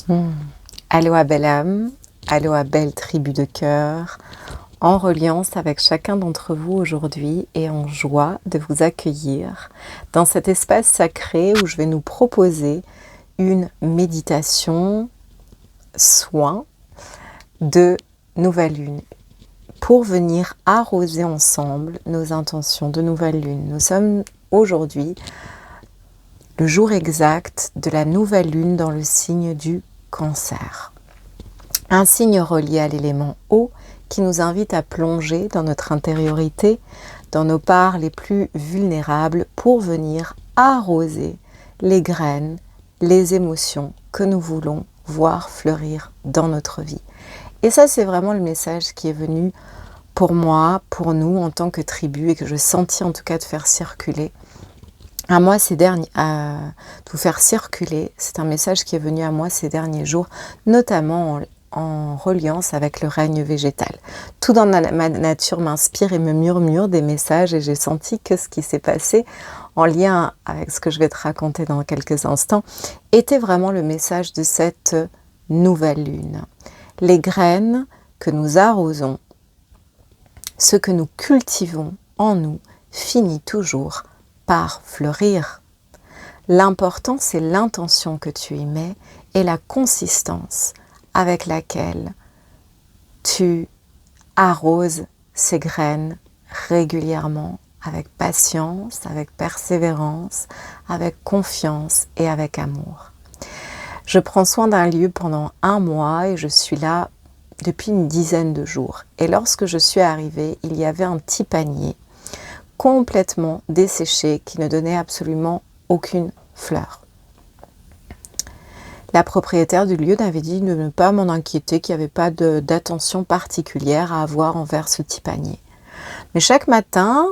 Hmm. Aloha belle âme, aloha belle tribu de cœur, en reliance avec chacun d'entre vous aujourd'hui et en joie de vous accueillir dans cet espace sacré où je vais nous proposer une méditation soin de nouvelle lune pour venir arroser ensemble nos intentions de nouvelle lune. Nous sommes aujourd'hui le jour exact de la nouvelle lune dans le signe du Cancer. Un signe relié à l'élément eau qui nous invite à plonger dans notre intériorité, dans nos parts les plus vulnérables pour venir arroser les graines, les émotions que nous voulons voir fleurir dans notre vie. Et ça, c'est vraiment le message qui est venu pour moi, pour nous en tant que tribu et que je sentis en tout cas de faire circuler à moi de vous faire circuler. C'est un message qui est venu à moi ces derniers jours, notamment en reliance avec le règne végétal. Tout dans ma nature m'inspire et me murmure des messages et j'ai senti que ce qui s'est passé en lien avec ce que je vais te raconter dans quelques instants était vraiment le message de cette nouvelle lune. Les graines que nous arrosons, ce que nous cultivons en nous, finit toujours par fleurir. L'important, c'est l'intention que tu y mets et la consistance avec laquelle tu arroses ces graines régulièrement, avec patience, avec persévérance, avec confiance et avec amour. Je prends soin d'un lieu pendant 1 mois et je suis là depuis une dizaine de jours. Et lorsque je suis arrivée, il y avait un petit panier complètement desséché qui ne donnait absolument aucune fleur. La propriétaire du lieu m'avait dit de ne pas m'en inquiéter, qu'il n'y avait pas d'attention particulière à avoir envers ce petit panier. Mais chaque matin,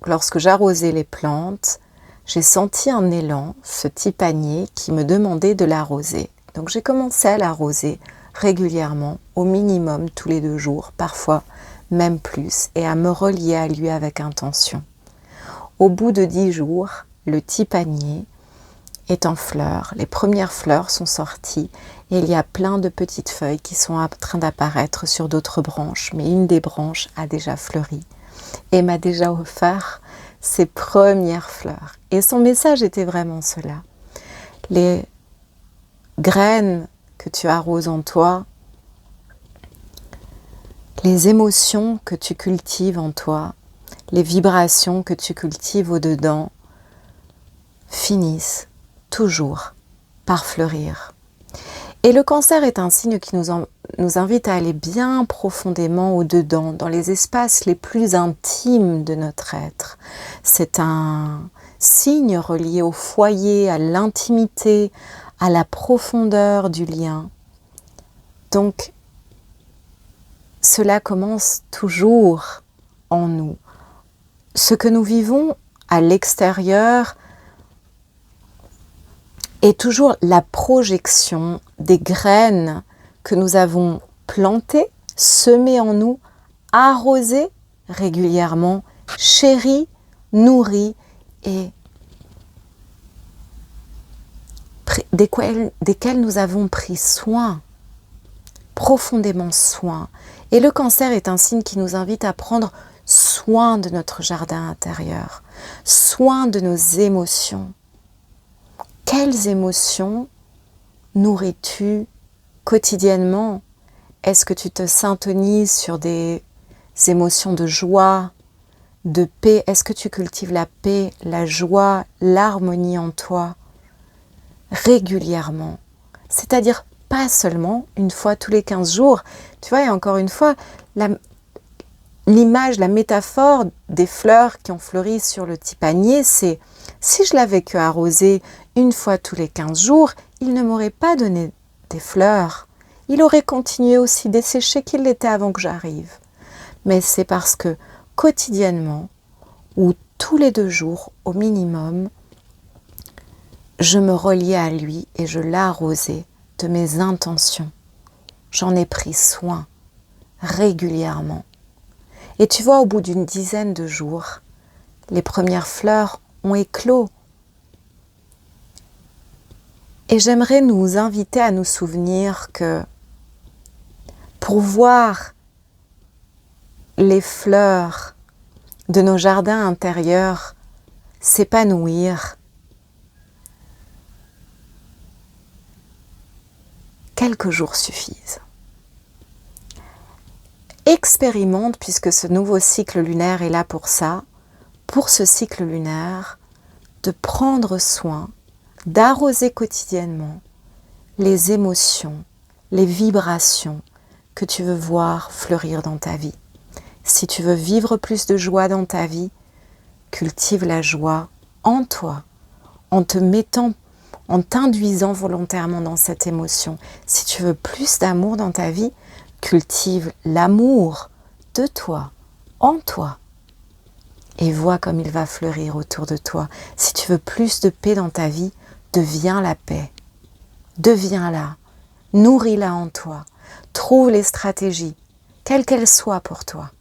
lorsque j'arrosais les plantes, j'ai senti un élan, ce petit panier qui me demandait de l'arroser. Donc j'ai commencé à l'arroser régulièrement, au minimum tous les 2 jours, parfois même plus, et à me relier à lui avec intention. Au bout de 10 jours, le petit panier est en fleurs. Les premières fleurs sont sorties et il y a plein de petites feuilles qui sont en train d'apparaître sur d'autres branches. Mais une des branches a déjà fleuri et m'a déjà offert ses premières fleurs. Et son message était vraiment cela. Les graines que tu arroses en toi, les émotions que tu cultives en toi, les vibrations que tu cultives au-dedans finissent toujours par fleurir. Et le cancer est un signe qui nous invite à aller bien profondément au-dedans, dans les espaces les plus intimes de notre être. C'est un signe relié au foyer, à l'intimité, à la profondeur du lien. Donc, cela commence toujours en nous. Ce que nous vivons à l'extérieur est toujours la projection des graines que nous avons plantées, semées en nous, arrosées régulièrement, chéries, nourries et desquelles nous avons pris soin, profondément soin. Et le cancer est un signe qui nous invite à prendre soin de notre jardin intérieur, soin de nos émotions. Quelles émotions nourris-tu quotidiennement? Est-ce que tu te syntonises sur des émotions de joie, de paix? Est-ce que tu cultives la paix, la joie, l'harmonie en toi régulièrement? C'est-à-dire pas seulement une fois tous les 15 jours. Tu vois, et encore une fois, l'image, la métaphore des fleurs qui ont fleuri sur le petit panier, c'est si je l'avais que arrosé une fois tous les 15 jours, il ne m'aurait pas donné des fleurs. Il aurait continué aussi desséché qu'il l'était avant que j'arrive. Mais c'est parce que quotidiennement, ou tous les 2 jours au minimum, je me reliais à lui et je l'arrosais de mes intentions. J'en ai pris soin régulièrement. Et tu vois, au bout d'une dizaine de jours, les premières fleurs ont éclos. Et j'aimerais nous inviter à nous souvenir que pour voir les fleurs de nos jardins intérieurs s'épanouir, quelques jours suffisent. Expérimente, puisque ce nouveau cycle lunaire est là pour ça, pour ce cycle lunaire, de prendre soin, d'arroser quotidiennement les émotions, les vibrations que tu veux voir fleurir dans ta vie. Si tu veux vivre plus de joie dans ta vie, cultive la joie en toi, en te mettant, en t'induisant volontairement dans cette émotion. Si tu veux plus d'amour dans ta vie, cultive l'amour de toi, en toi. Et vois comme il va fleurir autour de toi. Si tu veux plus de paix dans ta vie, deviens la paix. Deviens-la. Nourris-la en toi. Trouve les stratégies, quelles qu'elles soient pour toi.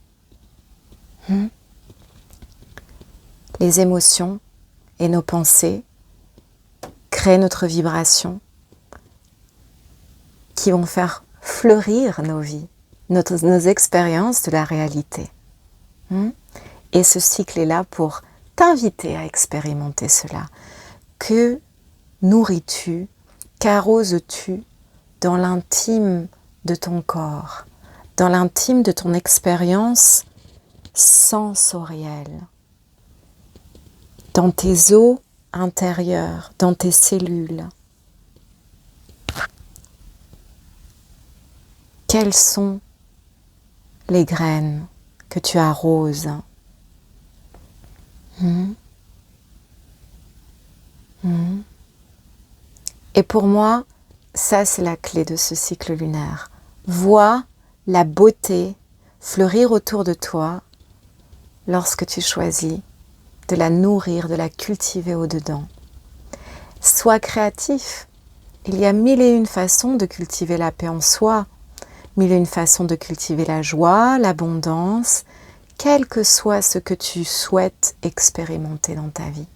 Les émotions et nos pensées créent notre vibration qui vont faire fleurir nos vies, nos expériences de la réalité. Et ce cycle est là pour t'inviter à expérimenter cela. Que nourris-tu, qu'arroses-tu dans l'intime de ton corps, dans l'intime de ton expérience sensorielle, dans tes os intérieurs, dans tes cellules. Quelles sont les graines que tu arroses? Et pour moi, ça c'est la clé de ce cycle lunaire. Vois la beauté fleurir autour de toi lorsque tu choisis de la nourrir, de la cultiver au-dedans. Sois créatif. Il y a mille et une façons de cultiver la paix en soi, mille et une façons de cultiver la joie, l'abondance, quel que soit ce que tu souhaites expérimenter dans ta vie.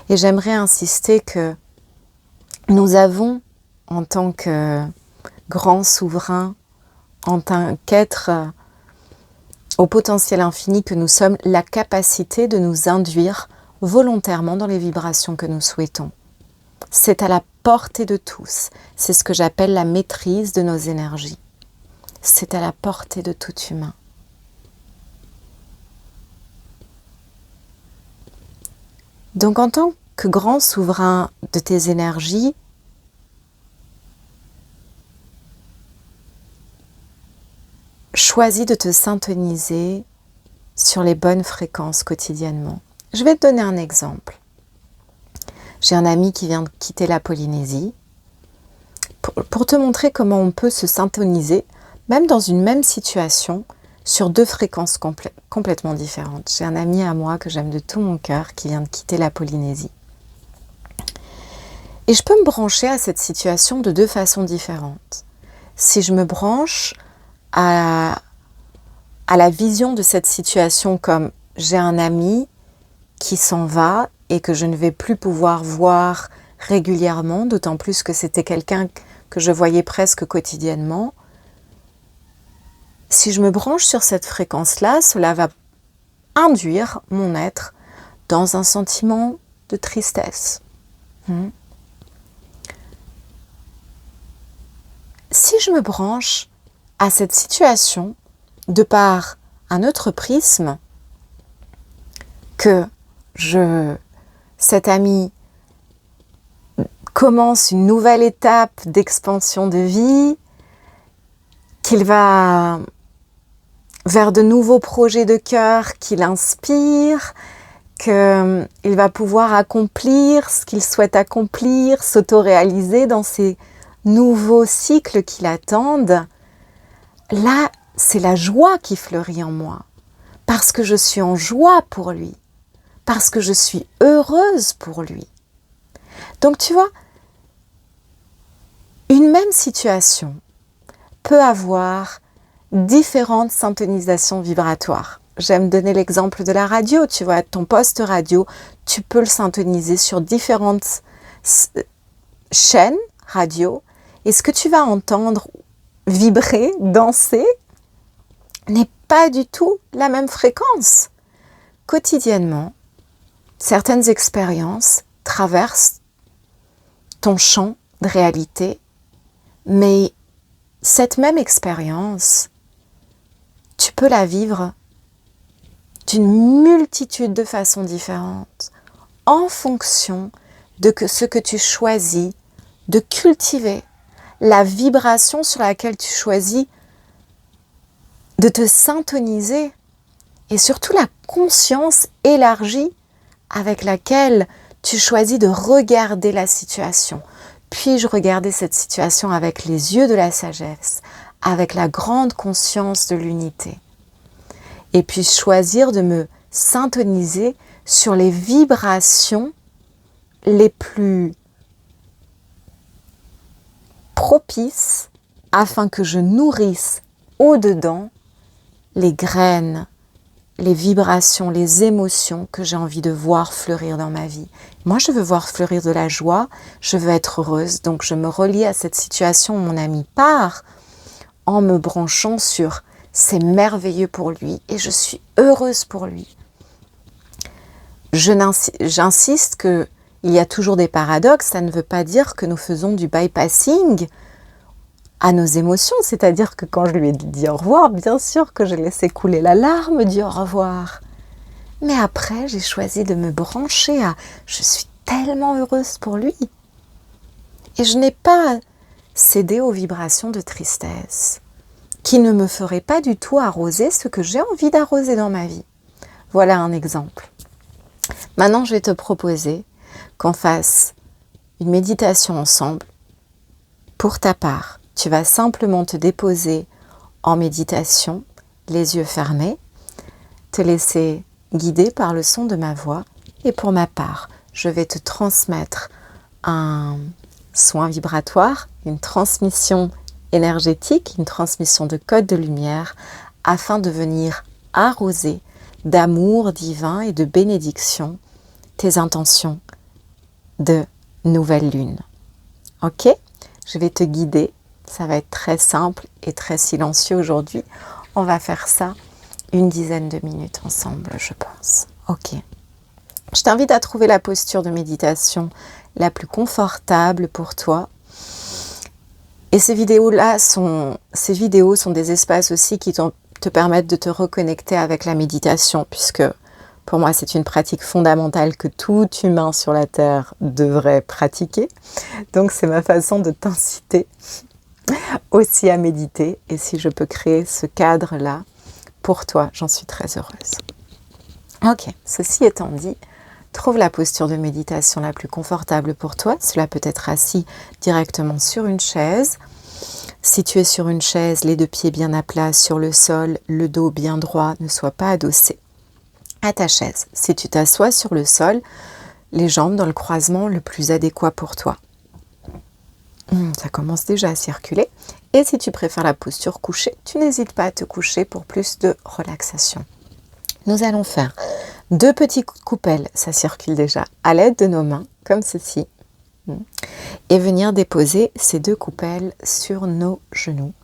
Et j'aimerais insister que nous avons, en tant que grands souverains, en tant qu'êtres au potentiel infini que nous sommes, la capacité de nous induire volontairement dans les vibrations que nous souhaitons. C'est à la portée de tous. C'est ce que j'appelle la maîtrise de nos énergies. C'est à la portée de tout humain. Donc en tant que grand souverain de tes énergies, choisis de te syntoniser sur les bonnes fréquences quotidiennement. Je vais te donner un exemple. J'ai un ami qui vient de quitter la Polynésie pour te montrer comment on peut se syntoniser, même dans une même situation, sur deux fréquences complètement différentes. J'ai un ami à moi que j'aime de tout mon cœur qui vient de quitter la Polynésie. Et je peux me brancher à cette situation de deux façons différentes. Si je me branche à la vision de cette situation comme j'ai un ami qui s'en va et que je ne vais plus pouvoir voir régulièrement, d'autant plus que c'était quelqu'un que je voyais presque quotidiennement. Si je me branche sur cette fréquence-là, cela va induire mon être dans un sentiment de tristesse. Si je me branche à cette situation de par un autre prisme, que cet ami commence une nouvelle étape d'expansion de vie, qu'il va vers de nouveaux projets de cœur qui l'inspirent, qu'il va pouvoir accomplir ce qu'il souhaite accomplir, s'auto-réaliser dans ces nouveaux cycles qui l'attendent. Là, c'est la joie qui fleurit en moi, parce que je suis en joie pour lui, parce que je suis heureuse pour lui. Donc tu vois, une même situation peut avoir différentes syntonisations vibratoires. J'aime donner l'exemple de la radio, tu vois, ton poste radio, tu peux le syntoniser sur différentes chaîne radio et ce que tu vas entendre vibrer, danser, n'est pas du tout la même fréquence. Quotidiennement, certaines expériences traversent ton champ de réalité, mais cette même expérience, tu peux la vivre d'une multitude de façons différentes en fonction de ce que tu choisis de cultiver, la vibration sur laquelle tu choisis de te syntoniser et surtout la conscience élargie avec laquelle tu choisis de regarder la situation. Puis-je regarder cette situation avec les yeux de la sagesse, avec la grande conscience de l'unité? Et puis choisir de me syntoniser sur les vibrations les plus propices afin que je nourrisse au-dedans les graines, les vibrations, les émotions que j'ai envie de voir fleurir dans ma vie. Moi, je veux voir fleurir de la joie, je veux être heureuse, donc je me relie à cette situation où mon ami part en me branchant sur « c'est merveilleux pour lui et je suis heureuse pour lui ». J'insiste qu'il y a toujours des paradoxes, ça ne veut pas dire que nous faisons du bypassing à nos émotions, c'est-à-dire que quand je lui ai dit au revoir, bien sûr que j'ai laissé couler la larme du au revoir. Mais après, j'ai choisi de me brancher à « je suis tellement heureuse pour lui ». Et je n'ai pas cédé aux vibrations de tristesse qui ne me feraient pas du tout arroser ce que j'ai envie d'arroser dans ma vie. Voilà un exemple. Maintenant, je vais te proposer qu'on fasse une méditation ensemble. Pour ta part, tu vas simplement te déposer en méditation, les yeux fermés, te laisser guider par le son de ma voix. Et pour ma part, je vais te transmettre un soin vibratoire, une transmission énergétique, une transmission de code de lumière, afin de venir arroser d'amour divin et de bénédiction tes intentions de nouvelle lune. Ok? Je vais te guider. Ça va être très simple et très silencieux aujourd'hui. On va faire ça une dizaine de minutes ensemble, je pense. Ok. Je t'invite à trouver la posture de méditation la plus confortable pour toi. Et ces vidéos sont des espaces aussi qui te permettent de te reconnecter avec la méditation, puisque pour moi, c'est une pratique fondamentale que tout humain sur la Terre devrait pratiquer. Donc, c'est ma façon de t'inciter aussi à méditer. Et si je peux créer ce cadre-là pour toi, j'en suis très heureuse. Ok, ceci étant dit, trouve la posture de méditation la plus confortable pour toi. Cela peut être assis directement sur une chaise. Si tu es sur une chaise, les deux pieds bien à plat sur le sol, le dos bien droit, ne sois pas adossé à ta chaise. Si tu t'assois sur le sol, les jambes dans le croisement le plus adéquat pour toi. Ça commence déjà à circuler. Et si tu préfères la posture couchée, tu n'hésites pas à te coucher pour plus de relaxation. Nous allons faire 2 petits coupelles, ça circule déjà, à l'aide de nos mains, comme ceci. Et venir déposer ces 2 coupelles sur nos genoux.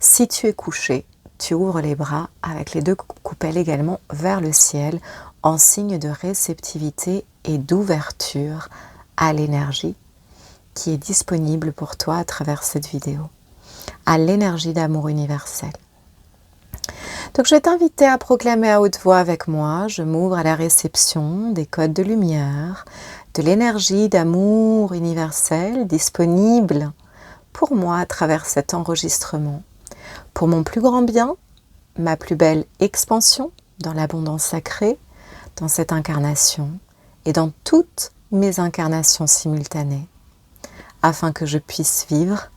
Si tu es couché, tu ouvres les bras avec les 2 coupelles également vers le ciel en signe de réceptivité et d'ouverture à l'énergie qui est disponible pour toi à travers cette vidéo, à l'énergie d'amour universel. Donc je vais t'inviter à proclamer à haute voix avec moi. Je m'ouvre à la réception des codes de lumière, de l'énergie d'amour universel disponible pour moi à travers cet enregistrement. Pour mon plus grand bien, ma plus belle expansion dans l'abondance sacrée, dans cette incarnation et dans toutes mes incarnations simultanées, afin que je puisse vivre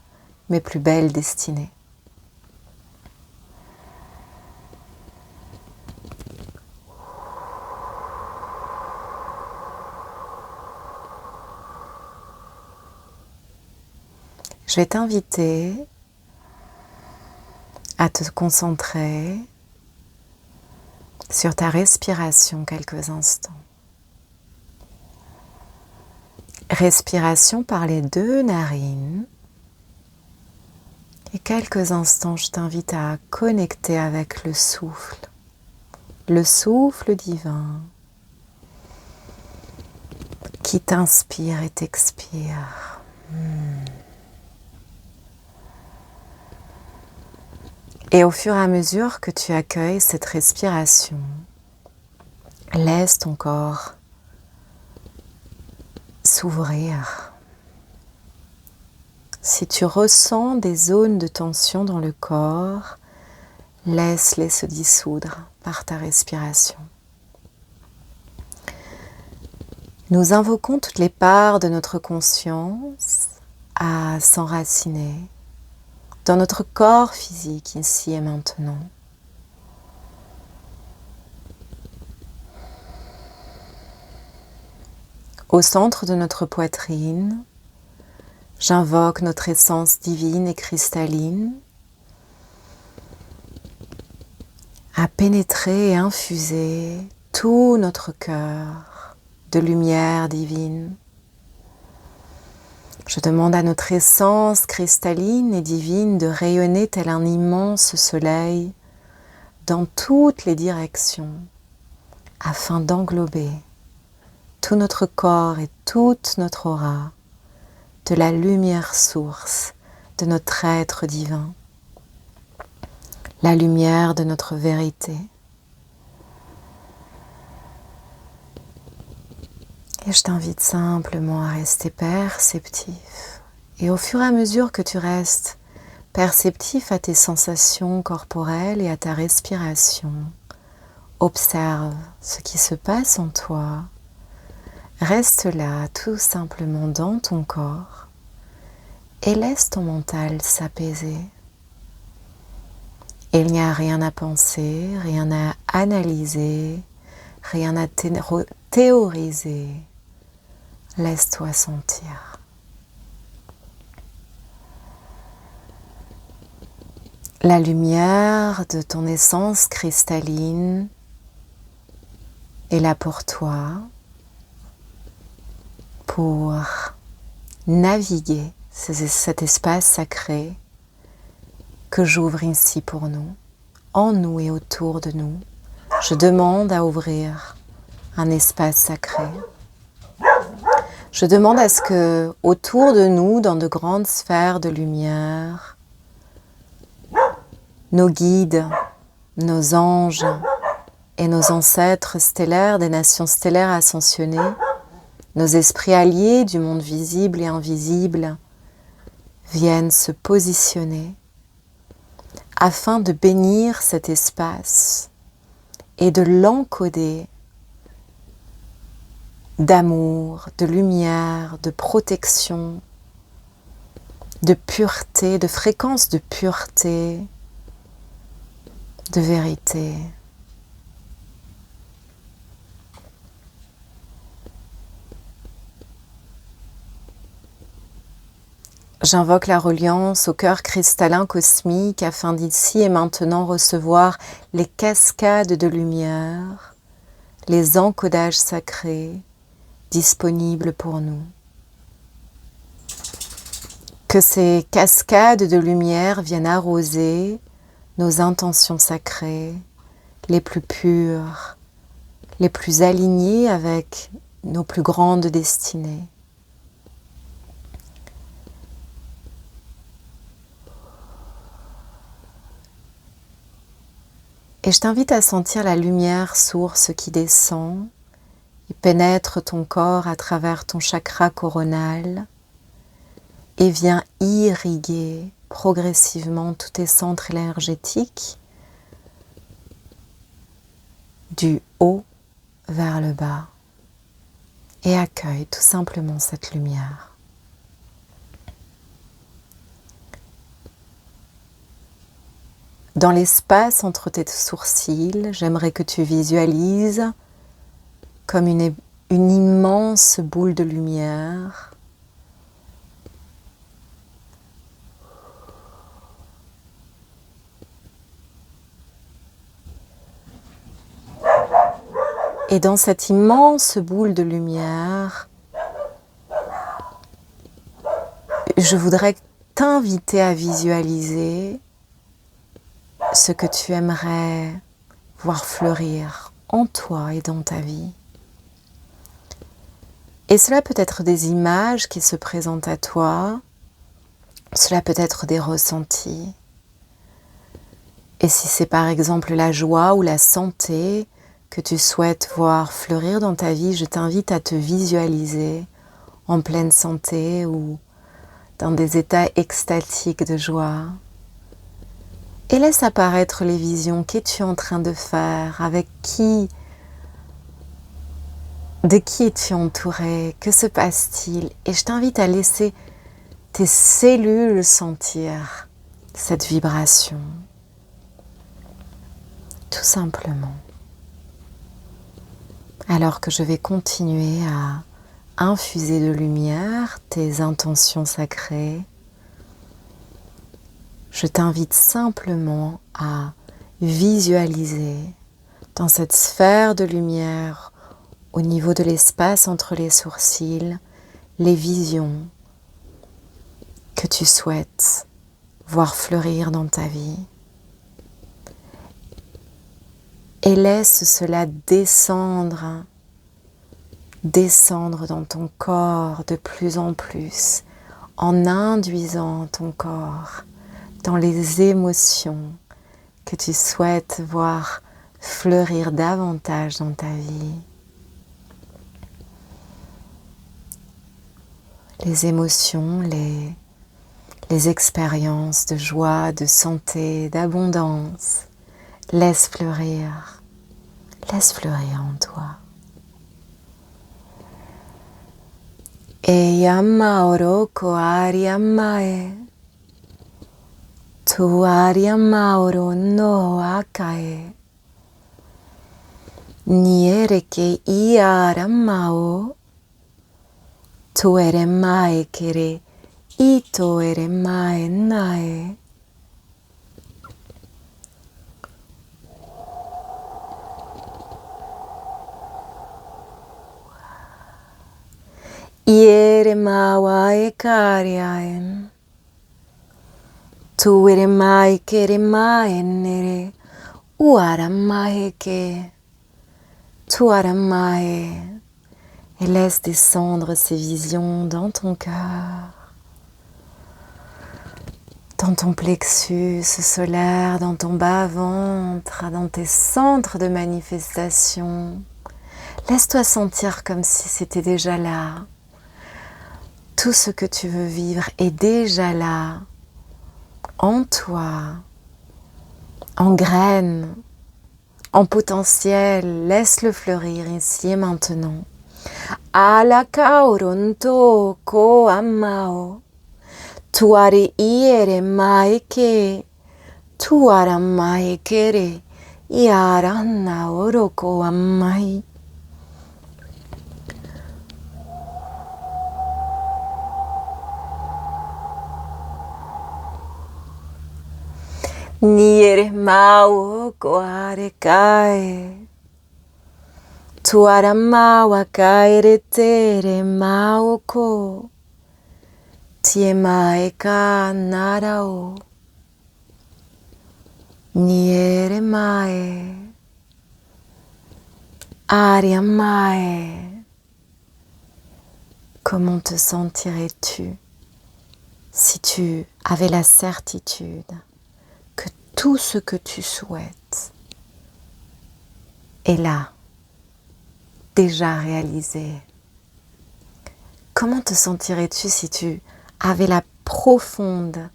mes plus belles destinées. Je vais t'inviter à te concentrer sur ta respiration quelques instants. Respiration par les 2 narines. Et quelques instants, je t'invite à connecter avec le souffle divin qui t'inspire et t'expire. Et au fur et à mesure que tu accueilles cette respiration, laisse ton corps s'ouvrir. Si tu ressens des zones de tension dans le corps, laisse-les se dissoudre par ta respiration. Nous invoquons toutes les parts de notre conscience à s'enraciner dans notre corps physique ici et maintenant. Au centre de notre poitrine, j'invoque notre essence divine et cristalline à pénétrer et infuser tout notre cœur de lumière divine. Je demande à notre essence cristalline et divine de rayonner tel un immense soleil dans toutes les directions afin d'englober tout notre corps et toute notre aura de la lumière source de notre être divin, la lumière de notre vérité. Et je t'invite simplement à rester perceptif. Et au fur et à mesure que tu restes perceptif à tes sensations corporelles et à ta respiration, observe ce qui se passe en toi. Reste là tout simplement dans ton corps et laisse ton mental s'apaiser. Il n'y a rien à penser, rien à analyser, rien à théoriser. Laisse-toi sentir. La lumière de ton essence cristalline est là pour toi, pour naviguer cet espace sacré que j'ouvre ici pour nous, en nous et autour de nous. Je demande à ouvrir un espace sacré. Je demande à ce que, autour de nous, dans de grandes sphères de lumière, nos guides, nos anges et nos ancêtres stellaires des nations stellaires ascensionnées, nos esprits alliés du monde visible et invisible, viennent se positionner afin de bénir cet espace et de l'encoder d'amour, de lumière, de protection, de pureté, de fréquence de pureté, de vérité. J'invoque la reliance au cœur cristallin cosmique afin d'ici et maintenant recevoir les cascades de lumière, les encodages sacrés disponibles pour nous. Que ces cascades de lumière viennent arroser nos intentions sacrées, les plus pures, les plus alignées avec nos plus grandes destinées. Et je t'invite à sentir la lumière source qui descend et pénètre ton corps à travers ton chakra coronal et vient irriguer progressivement tous tes centres énergétiques du haut vers le bas et accueille tout simplement cette lumière. Dans l'espace entre tes sourcils, j'aimerais que tu visualises comme une immense boule de lumière et dans cette immense boule de lumière, je voudrais t'inviter à visualiser ce que tu aimerais voir fleurir en toi et dans ta vie. Et cela peut être des images qui se présentent à toi, cela peut être des ressentis. Et si c'est par exemple la joie ou la santé que tu souhaites voir fleurir dans ta vie, je t'invite à te visualiser en pleine santé ou dans des états extatiques de joie. Et laisse apparaître les visions. Qu'es-tu en train de faire? Avec qui? De qui es-tu entouré? Que se passe-t-il? Et je t'invite à laisser tes cellules sentir cette vibration. Tout simplement. Alors que je vais continuer à infuser de lumière tes intentions sacrées, je t'invite simplement à visualiser dans cette sphère de lumière au niveau de l'espace entre les sourcils, les visions que tu souhaites voir fleurir dans ta vie. Et laisse cela descendre dans ton corps de plus en plus, en induisant ton corps dans les émotions que tu souhaites voir fleurir davantage dans ta vie. Les émotions, les expériences de joie, de santé, d'abondance, laisse fleurir en toi. E yamma oroko ariamae, tu ariamma oro no akae, niere ke iaramao, tu ere mai kere, ito ere mai nae. Iere mawa e kariaen, tu ere mai kere mai nere, uara mai ke, tu ara mai. Et laisse descendre ces visions dans ton cœur, dans ton plexus solaire, dans ton bas-ventre, dans tes centres de manifestation. Laisse-toi sentir comme si c'était déjà là. Tout ce que tu veux vivre est déjà là, en toi, en graines, en potentiel. Laisse-le fleurir ici et maintenant. Ala kauronto ko amao, tuare iere mai ke, tuara mai kere, iara naoro ko amai. Niere mau ko are kai. Tuara maua kaere tere maoko, tie mae ka narao, niere mae, aria mae. Comment te sentirais-tu si tu avais la certitude que tout ce que tu souhaites est là, déjà réalisé? Comment te sentirais-tu si tu avais la profonde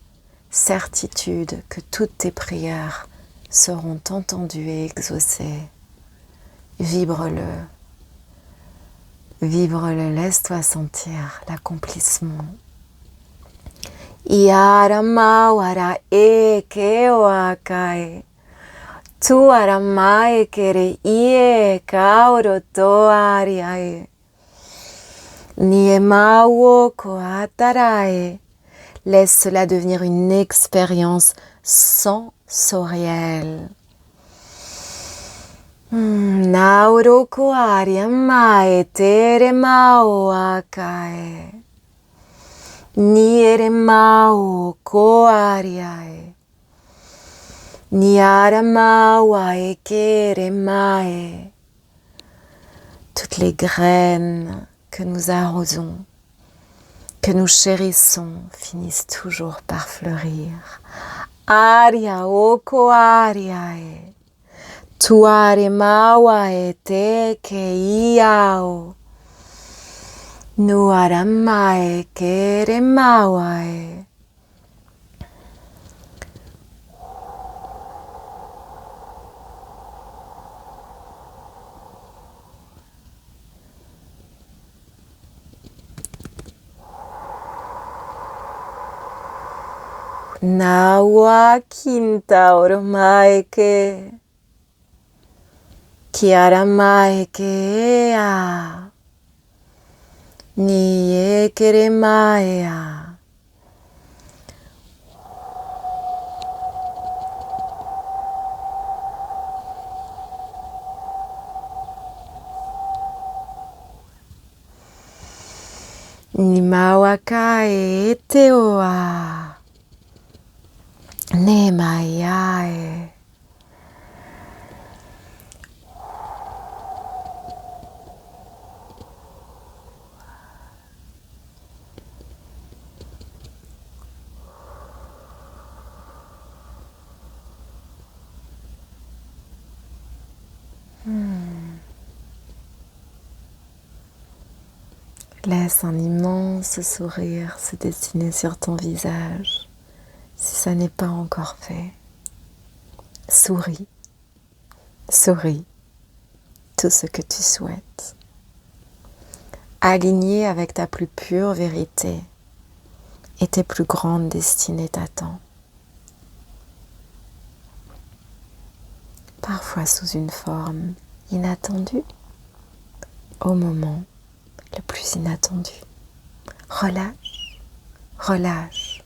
certitude que toutes tes prières seront entendues et exaucées? Vibre-le, vibre-le, laisse-toi sentir l'accomplissement. Iara mawara e ke o akai. Tu ara mai kere ie kaoro to ariae. Nie mawo ko atarae. Laisse cela devenir une expérience sensorielle. Nauro ko aria mai tere mao akai. Nieremao koariae. Niaramawae keremae. Toutes les graines que nous arrosons, que nous chérissons, finissent toujours par fleurir. Aria oko ariae. Tuare mawae te keiao. Nuaramae keremawae. Nawa kinta ormaeke. Kiaramaekea. Niekeremaea. Nimawakae teoa. Nemayae. Laisse un immense sourire se dessiner sur ton visage, si ça n'est pas encore fait. Souris, souris, tout ce que tu souhaites. Aligné avec ta plus pure vérité et tes plus grandes destinées t'attendent. Parfois sous une forme inattendue, au moment le plus inattendu. Relâche, relâche,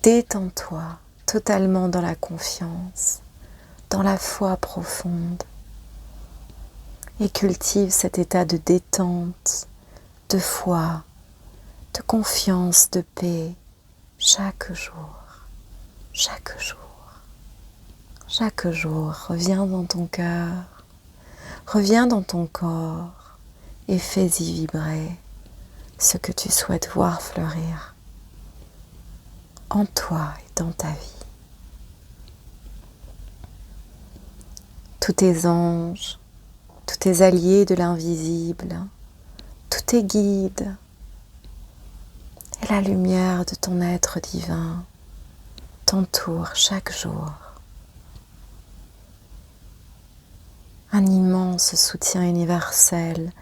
détends-toi totalement dans la confiance, dans la foi profonde et cultive cet état de détente, de foi, de confiance, de paix chaque jour, chaque jour. Chaque jour, reviens dans ton cœur, reviens dans ton corps et fais-y vibrer ce que tu souhaites voir fleurir en toi et dans ta vie. Tous tes anges, tous tes alliés de l'invisible, tous tes guides et la lumière de ton être divin t'entourent chaque jour. Un immense soutien universel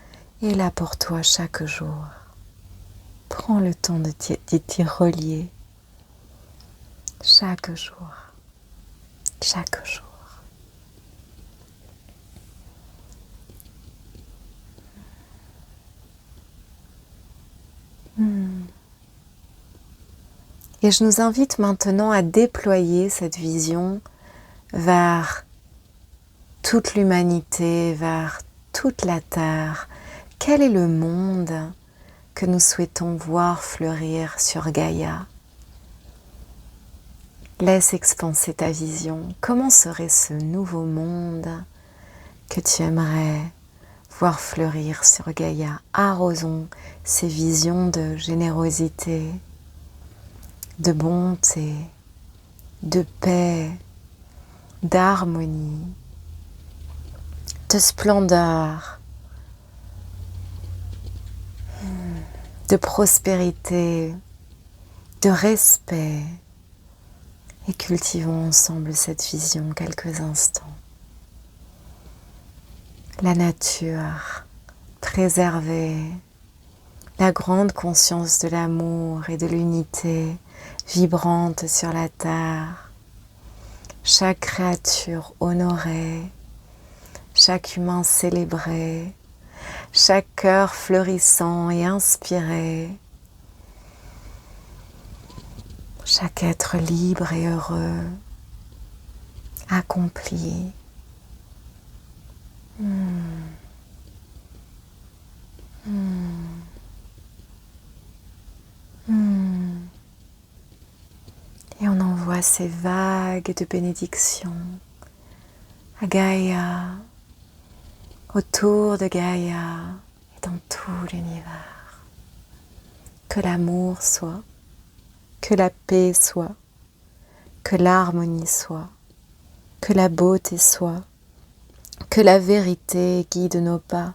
est là pour toi chaque jour. Prends le temps de t'y relier chaque jour, chaque jour. Et je nous invite maintenant à déployer cette vision vers toute l'humanité, vers toute la Terre. Quel est le monde que nous souhaitons voir fleurir sur Gaïa? Laisse expanser ta vision. Comment serait ce nouveau monde que tu aimerais voir fleurir sur Gaïa? Arrosons ces visions de générosité, de bonté, de paix, d'harmonie, de splendeur, de prospérité, de respect, et cultivons ensemble cette vision quelques instants. La nature préservée, la grande conscience de l'amour et de l'unité vibrante sur la terre, chaque créature honorée, chaque humain célébré, chaque cœur fleurissant et inspiré, chaque être libre et heureux, accompli. Envoie ces vagues de bénédictions à Gaïa, autour de Gaïa et dans tout l'univers. Que l'amour soit, que la paix soit, que l'harmonie soit, que la beauté soit, que la vérité guide nos pas,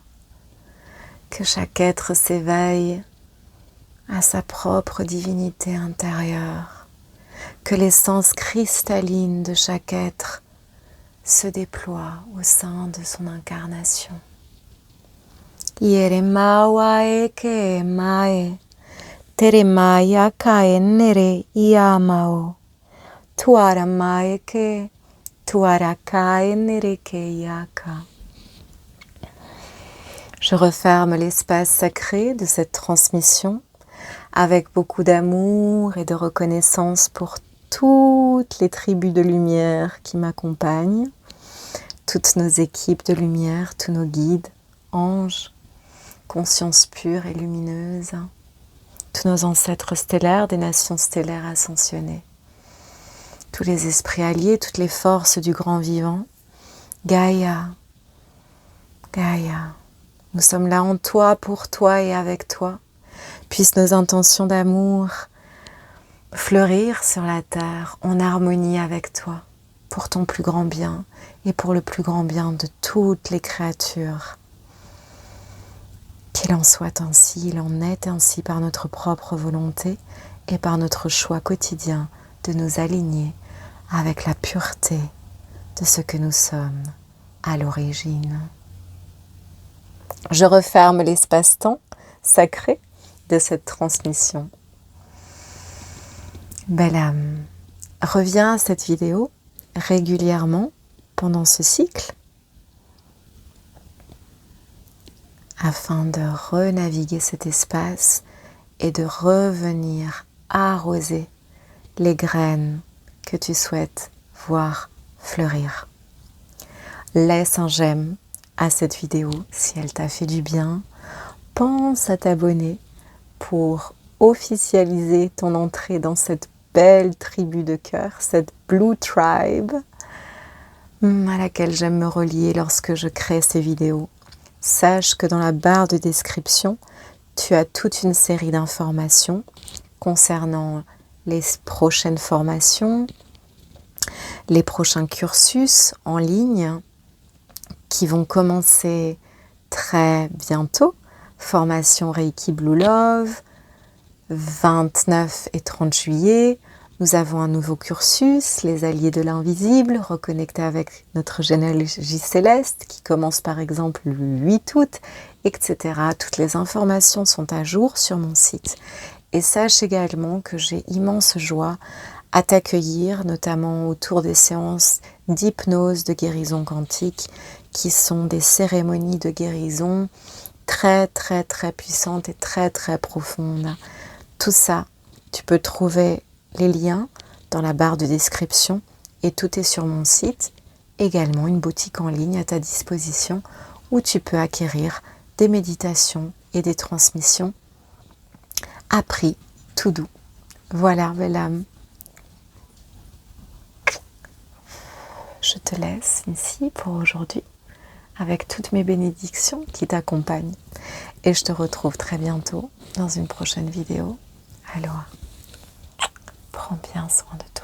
que chaque être s'éveille à sa propre divinité intérieure, que l'essence cristalline de chaque être se déploie au sein de son incarnation. Yere mawa ke mae, tere maya kaenere iamao, tuara mae ke, tuara kaenere ke yaka. Je referme l'espace sacré de cette transmission avec beaucoup d'amour et de reconnaissance pour toutes les tribus de lumière qui m'accompagnent, toutes nos équipes de lumière, tous nos guides, anges, consciences pures et lumineuses, tous nos ancêtres stellaires des nations stellaires ascensionnées, tous les esprits alliés, toutes les forces du grand vivant. Gaïa, Gaïa, nous sommes là en toi, pour toi et avec toi. Puissent nos intentions d'amour fleurir sur la terre en harmonie avec toi, pour ton plus grand bien et pour le plus grand bien de toutes les créatures. Qu'il en soit ainsi, il en est ainsi par notre propre volonté et par notre choix quotidien de nous aligner avec la pureté de ce que nous sommes à l'origine. Je referme l'espace-temps sacré de cette transmission. Belle âme, reviens à cette vidéo régulièrement pendant ce cycle afin de renaviguer cet espace et de revenir arroser les graines que tu souhaites voir fleurir. Laisse un j'aime à cette vidéo si elle t'a fait du bien. Pense à t'abonner pour officialiser ton entrée dans cette belle tribu de cœur, cette Blue Tribe, à laquelle j'aime me relier lorsque je crée ces vidéos. Sache que dans la barre de description, tu as toute une série d'informations concernant les prochaines formations, les prochains cursus en ligne qui vont commencer très bientôt. Formation Reiki Blue Love, 29 et 30 juillet. Nous avons un nouveau cursus, les alliés de l'invisible, reconnectés avec notre généalogie céleste, qui commence par exemple le 8 août, etc. Toutes les informations sont à jour sur mon site. Et sache également que j'ai immense joie à t'accueillir, notamment autour des séances d'hypnose de guérison quantique, qui sont des cérémonies de guérison très très très puissantes et très très profondes. Tout ça, tu peux trouver les liens dans la barre de description et tout est sur mon site. Également une boutique en ligne à ta disposition où tu peux acquérir des méditations et des transmissions à prix tout doux. Voilà, belle âme. Je te laisse ici pour aujourd'hui avec toutes mes bénédictions qui t'accompagnent. Et je te retrouve très bientôt dans une prochaine vidéo. Alors, prends bien soin de toi.